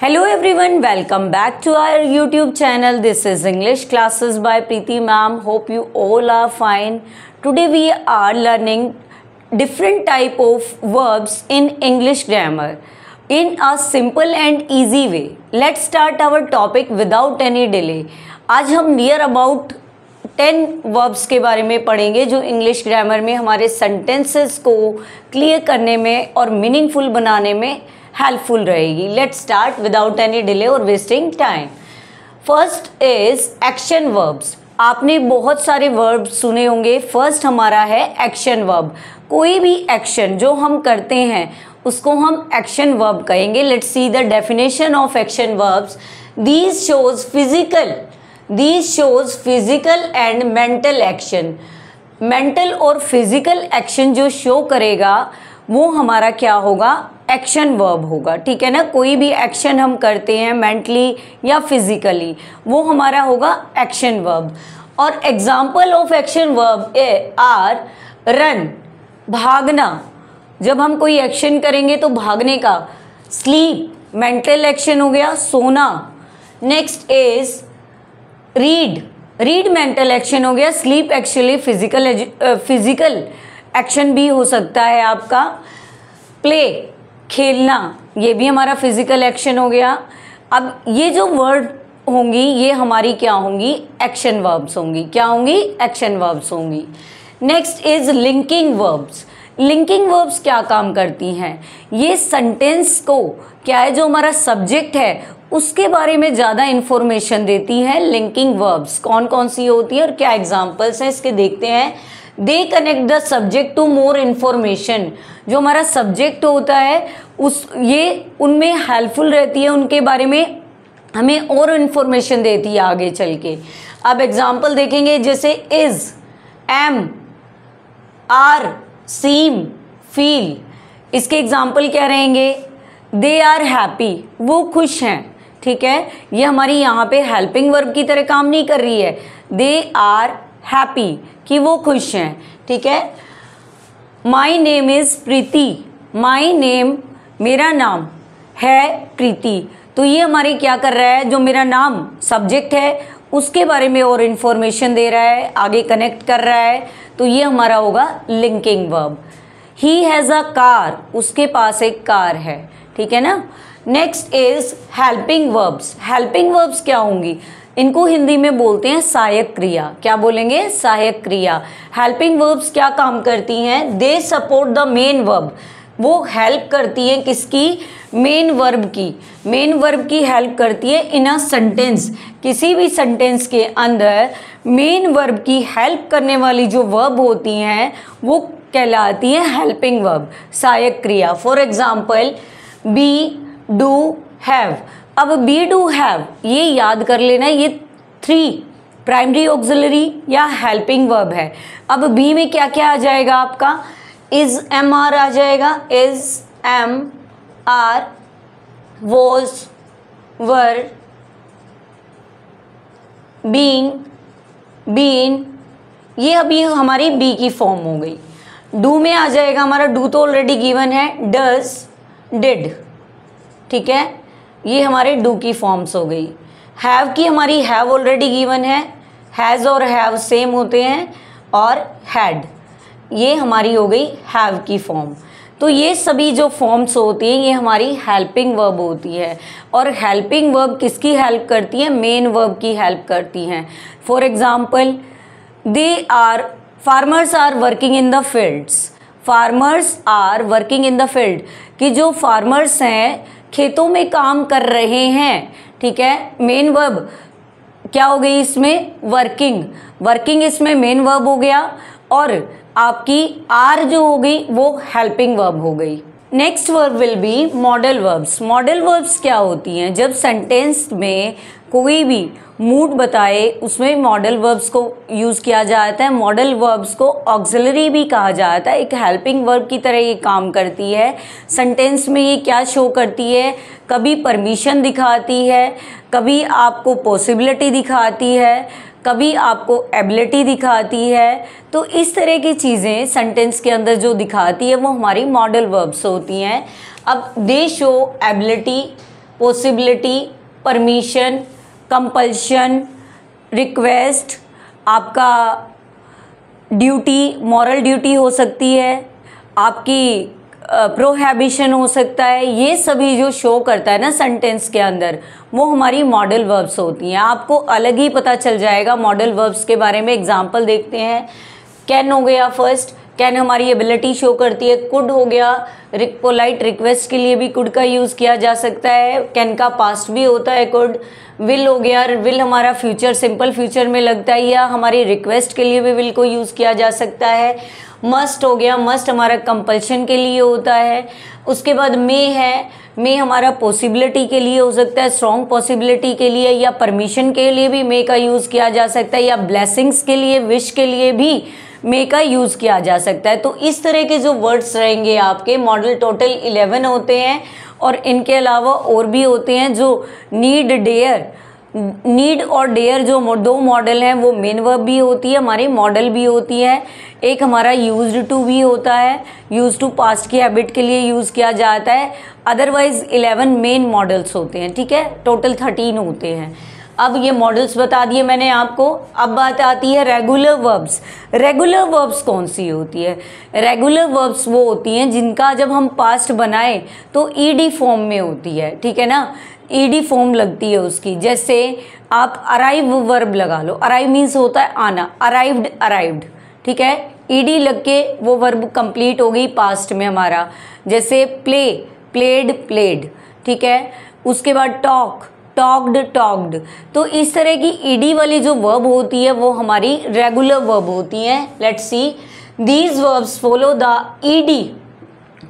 Hello everyone, welcome back to our YouTube channel. This is English classes by Preeti ma'am. Hope you all are fine. Today we are learning different type of verbs in English grammar in a simple and easy way. Let's start our topic without any delay. आज हम near about 10 verbs के बारे में पढ़ेंगे जो English grammar में हमारे sentences को क्लियर करने में और मीनिंगफुल बनाने में हेल्पफुल रहेगी. Let's start without any delay और wasting time. First is action verbs. आपने बहुत सारे वर्ब सुने होंगे. फर्स्ट हमारा है एक्शन वर्ब. कोई भी एक्शन जो हम करते हैं उसको हम एक्शन वर्ब कहेंगे. Let's see the definition of action verbs. These shows physical and mental action. Mental और फिजिकल एक्शन जो शो करेगा वो हमारा क्या होगा? एक्शन वर्ब होगा. ठीक है ना. कोई भी एक्शन हम करते हैं मेंटली या फिजिकली वो हमारा होगा एक्शन वर्ब. और example of action verb are run, भागना. जब हम कोई एक्शन करेंगे तो भागने का. स्लीप, मेंटल एक्शन हो गया, सोना. Next is read mental action हो गया. स्लीप एक्चुअली फिजिकल एक्शन भी हो सकता है आपका. प्ले, खेलना, ये भी हमारा फिजिकल एक्शन हो गया. अब ये जो वर्ड होंगी ये हमारी क्या होंगी? एक्शन वर्ब्स होंगी. क्या होंगी? एक्शन वर्ब्स होंगी. Next is linking verbs. Linking verbs क्या काम करती हैं? ये सेंटेंस को क्या है जो हमारा सब्जेक्ट है उसके बारे में ज़्यादा इन्फॉर्मेशन देती है. लिंकिंग वर्ब्स कौन कौन सी होती है और क्या एग्जाम्पल्स हैं इसके देखते हैं. They connect the subject to more information. जो हमारा सब्जेक्ट होता है ये उनमें हेल्पफुल रहती है, उनके बारे में हमें और इन्फॉर्मेशन देती है आगे चल के. अब एग्जाम्पल देखेंगे जैसे is, am, are, seem, feel. इसके एग्जाम्पल क्या रहेंगे? दे आर हैप्पी, वो खुश हैं. ठीक है. ये हमारी यहाँ पे हेल्पिंग वर्ब की तरह काम नहीं कर रही है. दे आर हैप्पी कि वो खुश हैं. ठीक है. My name is Preeti. My name, मेरा नाम है प्रीति. तो ये हमारी क्या कर रहा है? जो मेरा नाम सब्जेक्ट है उसके बारे में और इन्फॉर्मेशन दे रहा है, आगे कनेक्ट कर रहा है. तो ये हमारा होगा linking verb. He has a car, उसके पास एक कार है. ठीक है ना. Next is helping verbs. Helping verbs क्या होंगी? इनको हिंदी में बोलते हैं सहायक क्रिया. क्या बोलेंगे? सहायक क्रिया. हेल्पिंग वर्ब्स क्या काम करती हैं? They support the main verb. वो हेल्प करती हैं किसकी? मेन वर्ब की. मेन वर्ब की हेल्प करती है इन अ सेंटेंस. किसी भी सेंटेंस के अंदर मेन वर्ब की हेल्प करने वाली जो वर्ब होती हैं वो कहलाती हैं हेल्पिंग वर्ब, सहायक क्रिया. For example be, do, have. अब बी, डू, हैव ये याद कर लेना. ये 3 प्राइमरी ऑक्सिलरी या हेल्पिंग वर्ब है. अब बी में क्या क्या आ जाएगा आपका? इज, एम, आर आ जाएगा. Is, am, are, was, were, being, been. ये अभी हमारी बी की फॉर्म हो गई. डू में आ जाएगा हमारा, डू तो ऑलरेडी गिवन है, डज, डिड. ठीक है. ये हमारे डू की फॉर्म्स हो गई. हैव की हमारी हैव ऑलरेडी गिवन है. हैज़ और हैव सेम होते हैं. और हैड ये हमारी हो गई हैव की फॉर्म. तो ये सभी जो फॉर्म्स होती हैं ये हमारी हेल्पिंग वर्ब होती है. और हेल्पिंग वर्ब किसकी हेल्प करती है? मेन वर्ब की हेल्प करती हैं. For example farmers are working in the fields. Farmers are working in the field कि जो फार्मर्स हैं खेतों में काम कर रहे हैं. ठीक है. मेन वर्ब क्या हो गई इसमें? वर्किंग. वर्किंग इसमें मेन वर्ब हो गया. और आपकी आर जो हो गई वो हेल्पिंग वर्ब हो गई. Next verb will be modal verbs. Modal verbs क्या होती हैं? जब सेंटेंस में कोई भी मूड बताए उसमें मॉडल वर्ब्स को यूज़ किया जाता है. मॉडल वर्ब्स को ऑक्सिलरी भी कहा जाता है. एक हेल्पिंग वर्ब की तरह ये काम करती है. सेंटेंस में ये क्या शो करती है? कभी परमिशन दिखाती है, कभी आपको पॉसिबिलिटी दिखाती है, कभी आपको एबिलिटी दिखाती है. तो इस तरह की चीज़ें सेंटेंस के अंदर जो दिखाती है वो हमारी मॉडल वर्ब्स होती हैं. अब दे show ability, possibility, permission, compulsion, request, आपका ड्यूटी, मॉरल ड्यूटी हो सकती है, आपकी प्रोहिबिशन हो सकता है। ये सभी जो शो करता है ना सेंटेंस के अंदर, वो हमारी मॉडल वर्ब्स होती हैं। आपको अलग ही पता चल जाएगा मॉडल वर्ब्स के बारे में। एग्जांपल देखते हैं। कैन हो गया फर्स्ट, कैन हमारी एबिलिटी शो करती है। कुड हो गया, पोलाइट रिक्वेस्ट के लिए भी कुड का यूज़ किया जा सकता है। कैन का पास्ट भी होता है कुड। विल हो गया, विल हमारा फ्यूचर, सिंपल फ्यूचर में लगता है, या हमारी रिक्वेस्ट के लिए भी विल को यूज़ किया जा सकता है। मस्ट हो गया, मस्ट हमारा कंपल्शन के लिए होता है। उसके बाद मे है, मे हमारा पॉसिबिलिटी के लिए हो सकता है, स्ट्रॉन्ग पॉसिबिलिटी के लिए, या परमिशन के लिए भी मे का यूज़ किया जा सकता है, या ब्लेसिंग्स के लिए, विश के लिए भी मे का यूज़ किया जा सकता है। तो इस तरह के जो वर्ड्स रहेंगे आपके, मॉडल टोटल 11 होते हैं, और इनके अलावा और भी होते हैं जो नीड, डेयर। नीड और डेयर जो दो मॉडल हैं, वो मेन वर्ब भी होती है, हमारी मॉडल भी होती है। एक हमारा यूज्ड टू भी होता है, यूज टू पास्ट की हैबिट के लिए यूज़ किया जाता है। अदरवाइज 11 मेन मॉडल्स होते हैं, ठीक है, टोटल 13 होते हैं। अब ये मॉडल्स बता दिए मैंने आपको। अब बात आती है रेगुलर वर्ब्स। रेगुलर वर्ब्स कौन सी होती है? रेगुलर वर्ब्स वो होती हैं जिनका जब हम पास्ट बनाएं तो ईडी फॉर्म में होती है, ठीक है ना, ईडी फॉर्म लगती है उसकी। जैसे आप अराइव वर्ब लगा लो, अराइव मीन्स होता है आना, अराइव्ड, अराइव्ड, ठीक है, ईडी लग के वो वर्ब कंप्लीट हो गई पास्ट में हमारा। जैसे प्ले, प्लेड, प्लेड, ठीक है। उसके बाद टॉक, टॉक्ड, टॉक्ड। तो इस तरह की ईडी वाली जो वर्ब होती है वो हमारी रेगुलर वर्ब होती हैं। Let's see, these verbs follow the ED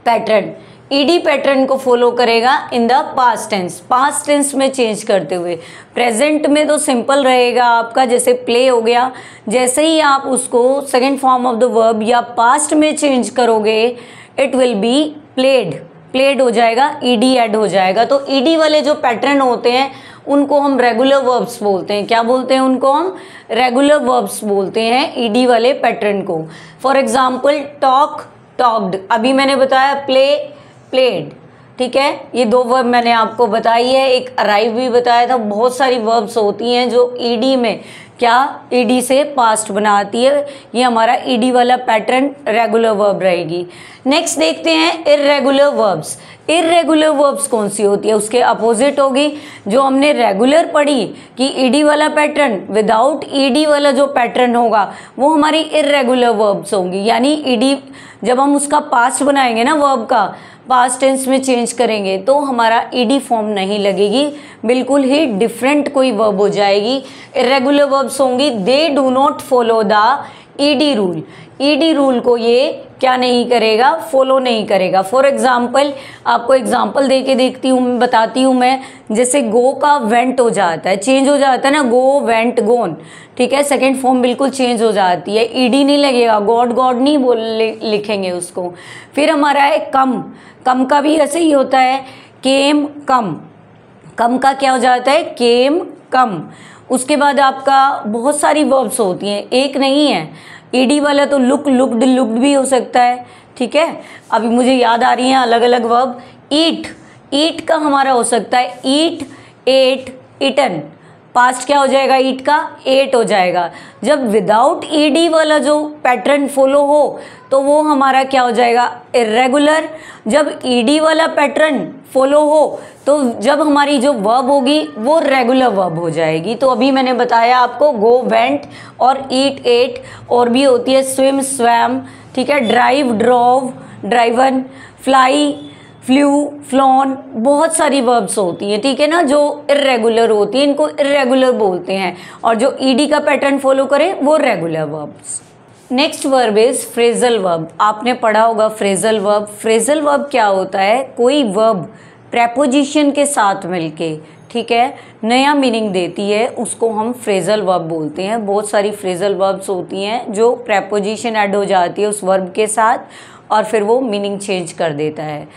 pattern. ED pattern को फॉलो करेगा in the past tense, past tense में चेंज करते हुए। प्रेजेंट में तो सिंपल रहेगा आपका, जैसे प्ले हो गया, जैसे ही आप उसको second form of the verb या पास्ट में चेंज करोगे, it will be played, played हो जाएगा, ईडी ऐड हो जाएगा। तो ईडी वाले जो पैटर्न होते हैं उनको हम रेगुलर वर्ब्स बोलते हैं। क्या बोलते हैं उनको? हम रेगुलर वर्ब्स बोलते हैं ईडी वाले पैटर्न को। फॉर एग्जाम्पल टॉक, टॉक्ड, अभी मैंने बताया प्ले, प्लेड, ठीक है, ये दो वर्ब मैंने आपको बताई है। एक अराइव भी बताया था। बहुत सारी वर्ब्स होती हैं जो ईडी में क्या, ईडी से पास्ट बनाती है। ये हमारा ईडी वाला पैटर्न रेगुलर वर्ब रहेगी। नेक्स्ट देखते हैं इर्रेगुलर वर्ब्स। इर्रेगुलर वर्ब्स कौन सी होती है? उसके अपोजिट होगी। जो हमने रेगुलर पढ़ी कि ईडी वाला पैटर्न, विदाउट ईडी वाला जो पैटर्न होगा वो हमारी इर्रेगुलर वर्ब्स होंगी। यानी ईडी जब हम उसका पास्ट बनाएंगे ना, वर्ब का पास्ट टेंस में चेंज करेंगे तो हमारा ईडी फॉर्म नहीं लगेगी, बिल्कुल ही डिफरेंट कोई वर्ब हो जाएगी। इर्रेगुलर वर्ब्स होंगी, they do not follow the ED rule. ED rule को ये क्या नहीं करेगा? फॉलो नहीं करेगा। फॉर एग्जाम्पल, आपको एग्जाम्पल दे के देखती हूँ, बताती हूँ मैं। जैसे गो का वेंट हो जाता है, चेंज हो जाता है ना, गो, वेंट, गोन, ठीक है, सेकेंड फॉर्म बिल्कुल चेंज हो जाती है, ईडी नहीं लगेगा, गॉड, गॉड नहीं लिखेंगे उसको। फिर हमारा है कम, कम का भी ऐसे ही होता है, केम, कम, कम का क्या हो जाता है? केम, कम। उसके बाद आपका बहुत सारी वर्ब्स होती हैं, एक नहीं है। ईडी वाला तो लुक, लुक्ड, लुक्ड भी हो सकता है, ठीक है। अभी मुझे याद आ रही हैं अलग अलग वर्ब। ईट, ईट का हमारा हो सकता है ईट, एट, ईटन। पास्ट क्या हो जाएगा? ईट का एट हो जाएगा। जब विदाउट ईडी वाला जो पैटर्न फॉलो हो तो वो हमारा क्या हो जाएगा? इर्रेगुलर। जब ईडी वाला पैटर्न फॉलो हो तो जब हमारी जो वर्ब होगी वो रेगुलर वर्ब हो जाएगी। तो अभी मैंने बताया आपको गो, वेंट और ईट, एट, और भी होती है स्विम, स्वैम, ठीक है, drive, drove, driven, fly, flu, flown, बहुत सारी वर्ब्स होती हैं, ठीक है ना, जो इर्रेगुलर होती है, इनको इर्रेगुलर बोलते हैं। और जो ईडी का पैटर्न फॉलो करे वो regular verbs. Next verb is phrasal verb. आपने पढ़ा होगा फ्रेजल वर्ब। फ्रेजल वर्ब क्या होता है? कोई वर्ब प्रेपोजिशन के साथ मिलके, ठीक है, नया मीनिंग देती है, उसको हम फ्रेजल वर्ब बोलते हैं। बहुत सारी फ्रेजल वर्ब्स होती हैं जो प्रेपोजिशन ऐड हो जाती है उस वर्ब के साथ और फिर वो मीनिंग चेंज कर देता है।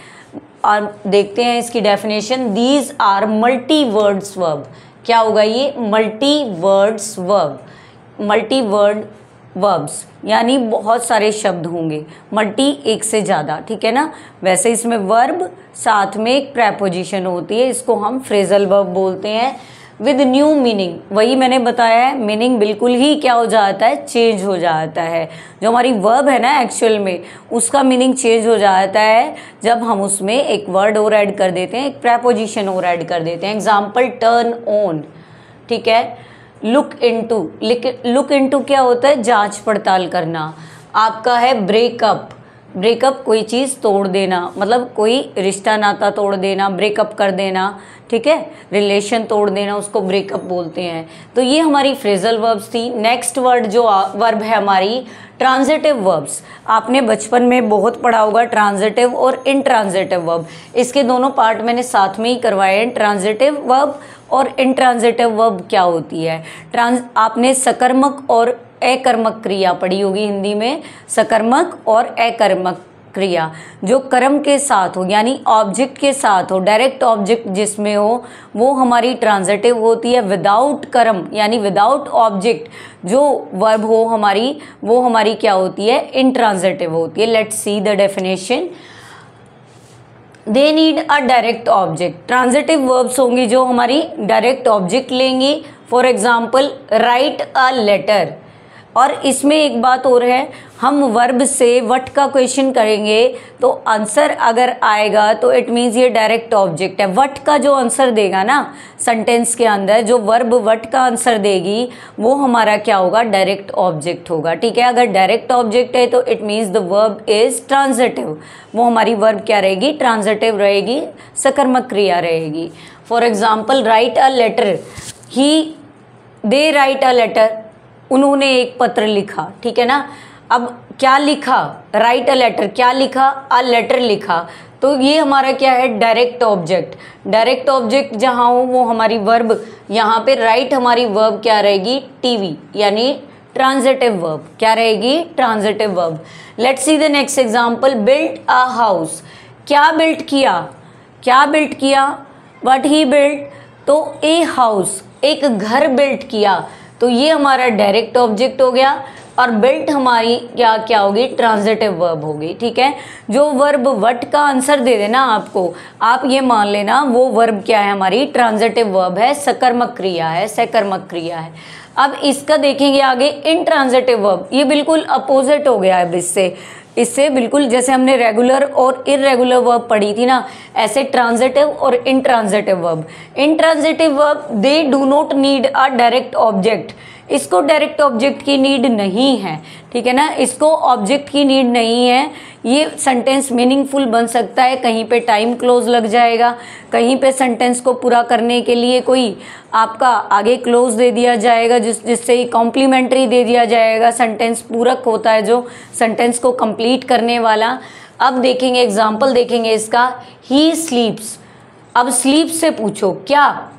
और देखते हैं इसकी definition. These are multi words verb. क्या होगा ये? Multi words verb. Multi word verbs, यानी बहुत सारे शब्द होंगे, मल्टी एक से ज़्यादा, ठीक है ना। वैसे इसमें वर्ब साथ में एक प्रेपोजिशन होती है, इसको हम फ्रेजल वर्ब बोलते हैं विद न्यू मीनिंग। वही मैंने बताया है, मीनिंग बिल्कुल ही क्या हो जाता है, चेंज हो जाता है। जो हमारी वर्ब है ना एक्चुअल में, उसका मीनिंग चेंज हो जाता है जब हम उसमें एक वर्ड और ऐड कर देते हैं, एक प्रेपोजिशन और ऐड कर देते हैं। एग्जाम्पल टर्न ऑन, ठीक है। लुक इनटू, लुक इनटू क्या होता है, जांच पड़ताल करना। आपका है ब्रेकअप, ब्रेकअप कोई चीज़ तोड़ देना, मतलब कोई रिश्ता नाता तोड़ देना, ब्रेकअप कर देना, ठीक है, रिलेशन तोड़ देना, उसको ब्रेकअप बोलते हैं। तो ये हमारी फ्रेजल वर्ब्स थी। नेक्स्ट वर्ड जो वर्ब है हमारी ट्रांजिटिव वर्ब्स। आपने बचपन में बहुत पढ़ा होगा ट्रांजिटिव और इनट्रांजिटिव वर्ब, इसके दोनों पार्ट मैंने साथ में ही करवाए हैं। ट्रांजिटिव वर्ब और इनट्रांजिटिव वर्ब क्या होती है। आपने सकर्मक और अकर्मक क्रिया पढ़ी होगी हिंदी में, सकर्मक और अकर्मक क्रिया। जो कर्म के साथ हो यानी ऑब्जेक्ट के साथ हो, डायरेक्ट ऑब्जेक्ट जिसमें हो, वो हमारी ट्रांजिटिव होती है। विदाउट कर्म यानी विदाउट ऑब्जेक्ट जो वर्ब हो हमारी, वो हमारी क्या होती है, इनट्रांजिटिव होती है। Let's see the definition. They need a direct object. Transitive verbs होंगी जो हमारी डायरेक्ट ऑब्जेक्ट लेंगी। For example write a letter. और इसमें एक बात और है, हम वर्ब से व्हाट का क्वेश्चन करेंगे तो आंसर अगर आएगा तो इट मीन्स ये डायरेक्ट ऑब्जेक्ट है। व्हाट का जो आंसर देगा ना सेंटेंस के अंदर, जो वर्ब व्हाट का आंसर देगी वो हमारा क्या होगा, डायरेक्ट ऑब्जेक्ट होगा, ठीक है। अगर डायरेक्ट ऑब्जेक्ट है तो it means the verb is transitive, वो हमारी वर्ब क्या रहेगी, ट्रांजिटिव रहेगी, सकर्मक क्रिया रहेगी। For example write a letter, he they write a letter, उन्होंने एक पत्र लिखा, ठीक है ना। अब क्या लिखा, राइट अ लेटर, क्या लिखा, अ लेटर लिखा, तो ये हमारा क्या है, डायरेक्ट ऑब्जेक्ट। डायरेक्ट ऑब्जेक्ट जहाँ हो वो हमारी वर्ब, यहाँ पे राइट हमारी वर्ब क्या रहेगी, टीवी, यानी ट्रांजिटिव वर्ब, क्या रहेगी, transitive verb. Let's see the next example. Built a house, क्या बिल्ट किया, क्या बिल्ट किया, व्हाट ही बिल्ट, तो ए हाउस, एक घर बिल्ट किया, तो ये हमारा डायरेक्ट ऑब्जेक्ट हो गया। और बिल्ट हमारी क्या क्या होगी, ट्रांजिटिव वर्ब होगी, ठीक है। जो वर्ब व्हाट का आंसर दे देना आपको, आप ये मान लेना वो वर्ब क्या है, हमारी ट्रांजिटिव वर्ब है, सकर्मक क्रिया है, सकर्मक क्रिया है। अब इसका देखेंगे आगे इनट्रांजिटिव वर्ब, ये बिल्कुल अपोजिट हो गया है इससे बिल्कुल, जैसे हमने रेगुलर और इररेगुलर वर्ब पढ़ी थी ना, ऐसे ट्रांजिटिव और intransitive verb. Intransitive verb they do not need a direct object, इसको डायरेक्ट ऑब्जेक्ट की नीड नहीं है, ठीक है ना, इसको ऑब्जेक्ट की नीड नहीं है। ये सेंटेंस मीनिंगफुल बन सकता है, कहीं पे टाइम क्लोज लग जाएगा, कहीं पे सेंटेंस को पूरा करने के लिए कोई आपका आगे क्लोज दे दिया जाएगा, जिससे ही कॉम्प्लीमेंट्री दे दिया जाएगा। सेंटेंस पूरक होता है जो सेंटेंस को कंप्लीट करने वाला। अब देखेंगे एग्जाम्पल देखेंगे इसका। ही स्लीप्स, अब स्लीप से पूछो क्या,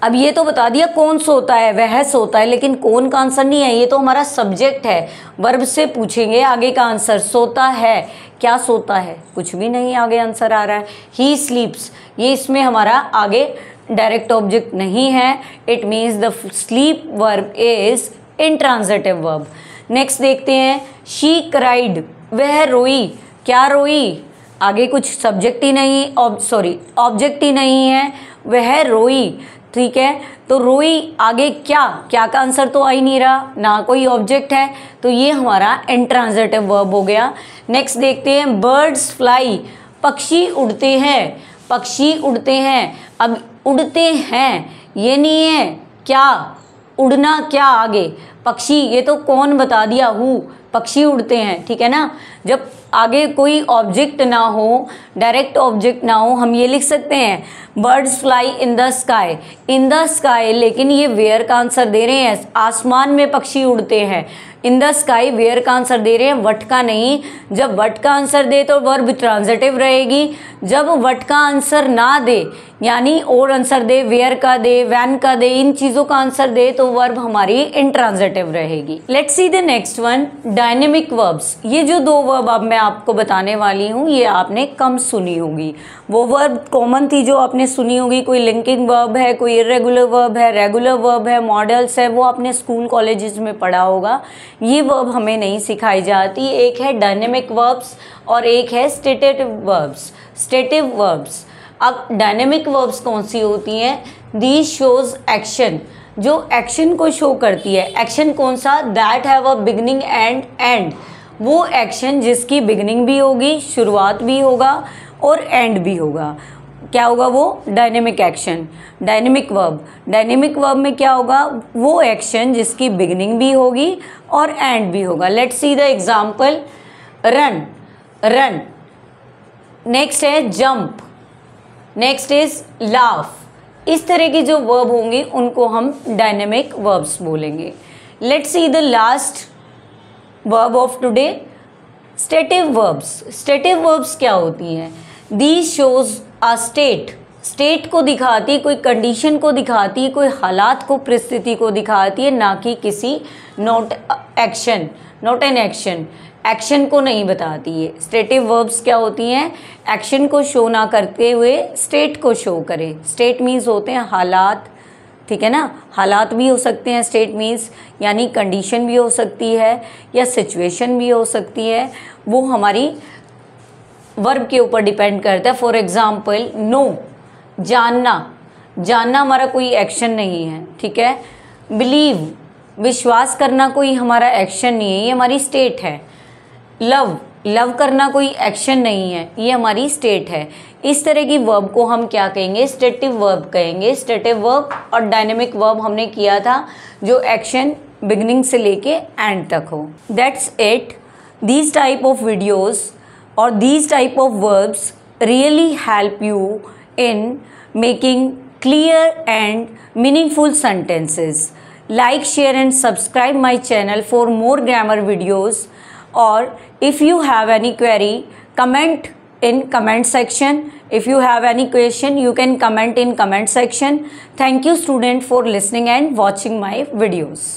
अब ये तो बता दिया कौन सोता है, वह सोता है, लेकिन कौन का आंसर नहीं है, ये तो हमारा सब्जेक्ट है। वर्ब से पूछेंगे आगे का आंसर, सोता है, क्या सोता है, कुछ भी नहीं आगे आंसर आ रहा है। ही स्लीप्स, ये इसमें हमारा आगे डायरेक्ट ऑब्जेक्ट नहीं है, it means the sleep verb is intransitive verb. Next देखते हैं। शी क्राइड, वह रोई, क्या रोई, आगे कुछ सब्जेक्ट ही नहीं, ऑब्जेक्ट ही नहीं है, वह रोई, ठीक है। तो रोई आगे क्या, क्या का आंसर तो आ ही नहीं रहा, ना कोई ऑब्जेक्ट है, तो ये हमारा इनट्रांजिटिव वर्ब हो गया। नेक्स्ट देखते हैं। बर्ड्स फ्लाई, पक्षी उड़ते हैं, पक्षी उड़ते हैं। अब उड़ते हैं ये नहीं है, क्या उड़ना, क्या आगे पक्षी, ये तो कौन बता दिया, हु, पक्षी उड़ते हैं, ठीक है ना। जब आगे कोई ऑब्जेक्ट ना हो, डायरेक्ट ऑब्जेक्ट ना हो, हम ये लिख सकते हैं birds fly in the sky, in the sky, लेकिन ये वेयर का आंसर दे रहे हैं, आसमान में पक्षी उड़ते हैं। इन द स्काई वेयर का आंसर दे रहे हैं, व्हाट का नहीं। जब व्हाट का आंसर दे तो वर्ब ट्रांजिटिव रहेगी, जब व्हाट का आंसर ना दे यानी और आंसर दे, वेयर का दे, वैन का दे, इन चीज़ों का आंसर दे तो वर्ब हमारी इंट्रांजिटिव रहेगी। Let's see the next one, dynamic verbs. ये जो दो वर्ब अब मैं आपको बताने वाली हूँ ये आपने कम सुनी होगी। वो वर्ब कॉमन थी जो आपने सुनी होगी, कोई लिंकिंग वर्ब है, कोई इरेगुलर वर्ब है, रेगुलर वर्ब है, मॉडल्स है, वो आपने स्कूल कॉलेजेस में पढ़ा होगा। ये वर्ब हमें नहीं सिखाई जाती। एक है डायनेमिक वर्ब्स और एक है स्टेटिव वर्ब्स। स्टेटिव वर्ब्स, अब डायनेमिक वर्ब्स कौन सी होती हैं? दीज शोज एक्शन, जो एक्शन को शो करती है। एक्शन कौन सा? That have a beginning and and, वो एक्शन जिसकी बिगनिंग भी होगी, शुरुआत भी होगा और एंड भी होगा। क्या होगा वो? Dynamic action, dynamic verb. Dynamic verb में क्या होगा? वो एक्शन जिसकी बिगनिंग भी होगी और एंड भी होगा। Let's see the example, run, run. Next है जंप, नेक्स्ट इज लाफ। इस तरह की जो वर्ब होंगी उनको हम डायनेमिक वर्ब्स बोलेंगे। Let's see the last verb of today, stative verbs. Stative verbs क्या होती हैं? These shows a state, state को दिखाती है, कोई कंडीशन को दिखाती है, कोई हालात को, परिस्थिति को दिखाती है, ना कि किसी not action, not an action, action को नहीं बताती है। स्टेटिव वर्ब्स क्या होती हैं? एक्शन को शो ना करते हुए स्टेट को शो करें। स्टेट मीन्स होते हैं हालात, ठीक है ना, हालात भी हो सकते हैं स्टेट मीन्स, यानी कंडीशन भी हो सकती है या सिचुएशन भी हो सकती है, वो हमारी वर्ब के ऊपर डिपेंड करता है। फॉर एग्जाम्पल नो, जानना, जानना हमारा कोई एक्शन नहीं है, ठीक है। बिलीव, विश्वास करना कोई हमारा एक्शन नहीं है, ये हमारी स्टेट है। लव, लव करना कोई एक्शन नहीं है, ये हमारी स्टेट है। इस तरह की वर्ब को हम क्या कहेंगे? स्टेटिव वर्ब कहेंगे। स्टेटिव वर्ब और डायनेमिक वर्ब हमने किया था जो एक्शन बिगनिंग से लेके एंड तक हो। That's it. These type of videos और these type of verbs really help you in making clear and meaningful sentences. Like, share and subscribe my channel for more grammar videos. Or if you have any query, comment in comment section. If you have any question, you can comment in comment section. Thank you student for listening and watching my videos.